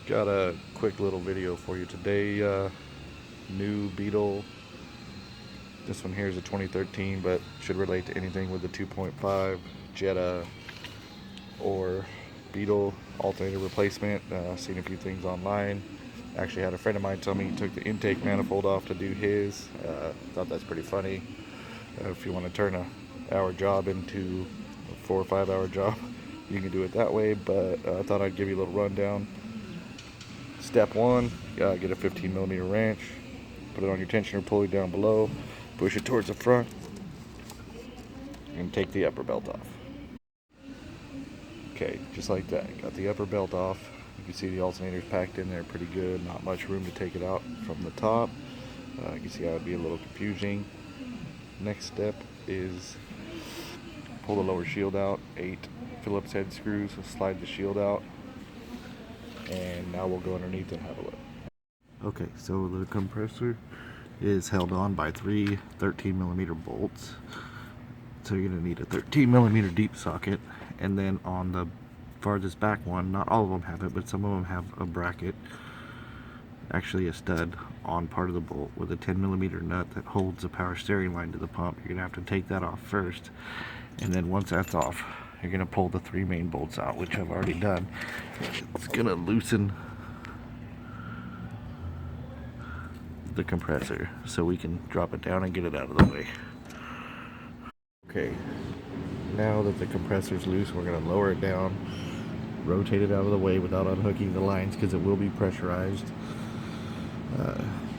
Got a quick little video for you today. New Beetle. This one here is a 2013, but should relate to anything with the 2.5 Jetta or Beetle alternator replacement. Seen a few things online. Actually had a friend of mine tell me he took the intake manifold off to do his. Thought that's pretty funny. If you want to turn a hour job into a 4 or 5 hour job, you can do it that way, but I thought I'd give you a little rundown. Step one, get a 15mm wrench, put it on your tensioner pulley down below, push it towards the front, and take the upper belt off. Okay, just like that. Got the upper belt off. You can see the alternator's packed in there pretty good. Not much room to take it out from the top. You can see how it'd be a little confusing. Next step is pull the lower shield out. 8 Phillips head screws, slide the shield out. And now we'll go underneath and have a look. Okay, so the compressor is held on by 3 13mm bolts. So you're going to need a 13mm deep socket, and then on the farthest back one, not all of them have it, but some of them have a bracket, actually a stud on part of the bolt with a 10mm nut that holds the power steering line to the pump. You're going to have to take that off first, and then once that's off, you're going to pull the 3 main bolts out, which I've already done. It's going to loosen the compressor so we can drop it down and get it out of the way. Okay, now that the compressor's loose, we're going to lower it down, rotate it out of the way without unhooking the lines because it will be pressurized.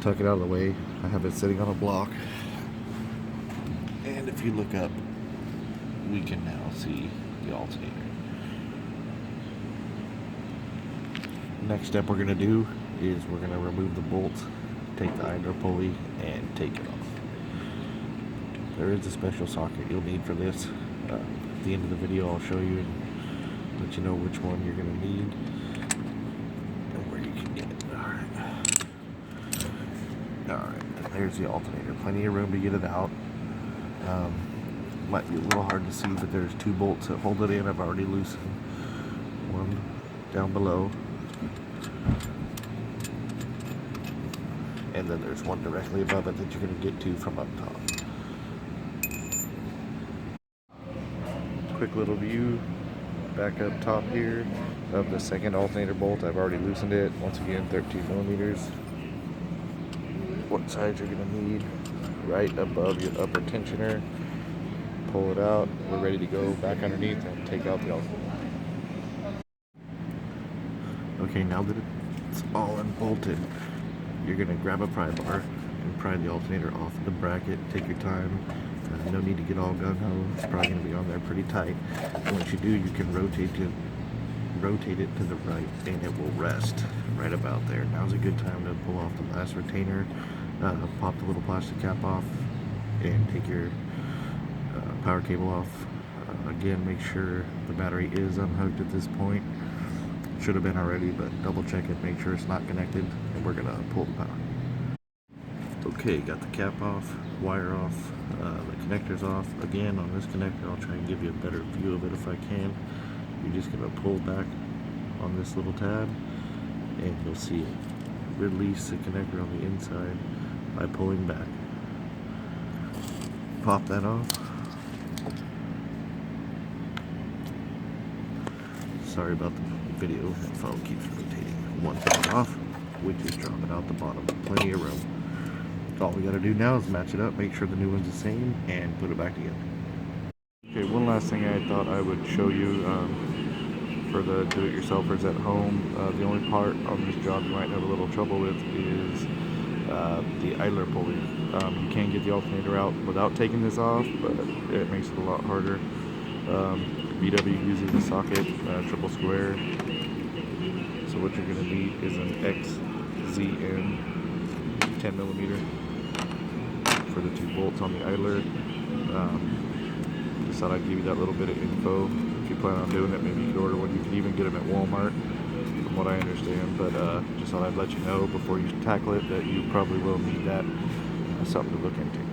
Tuck it out of the way. I have it sitting on a block, and if you look up, we can now see the alternator. Next step we're going to do is we're going to remove the bolts, take the idler pulley, and take it off. There is a special socket you'll need for this. At the end of the video I'll show you and let you know which one you're going to need and where you can get it. Alright, there's the alternator. Plenty of room to get it out. Might be a little hard to see, but there's 2 bolts that hold it in. I've already loosened one down below, and then there's one directly above it that you're going to get to from up top. Quick little view back up top here of the second alternator bolt. I've already loosened it. Once again, 13mm. What size you're going to need right above your upper tensioner. Pull it out. We're ready to go back underneath and take out the alternator. Okay, now that it's all unbolted, you're going to grab a pry bar and pry the alternator off the bracket. Take your time. No need to get all gung-ho. It's probably going to be on there pretty tight. Once you do, you can rotate it to the right, and it will rest right about there. Now's a good time to pull off the last retainer, pop the little plastic cap off, and take your power cable off. Again, make sure the battery is unhooked at this point. Should have been already, but double check it, make sure it's not connected, and we're going to pull the power. Okay, got the cap off, wire off, the connector's off. Again, on this connector, I'll try and give you a better view of it if I can. You're just going to pull back on this little tab, and you'll see it release the connector on the inside by pulling back. Pop that off. Sorry about the video, the phone keeps rotating. One thing off, we just drop it out the bottom. Plenty of room. All we got to do now is match it up, make sure the new one's the same, and put it back together. Okay, one last thing I thought I would show you for the do-it-yourselfers at home. The only part on this job you might have a little trouble with is the idler pulley. You can get the alternator out without taking this off, but it makes it a lot harder. VW uses a socket, triple square. So what you're going to need is an XZN 10mm for the 2 bolts on the idler. Just thought I'd give you that little bit of info. If you plan on doing it, maybe you could order one. You can even get them at Walmart, from what I understand. But just thought I'd let you know before you tackle it that you probably will need that. Something to look into.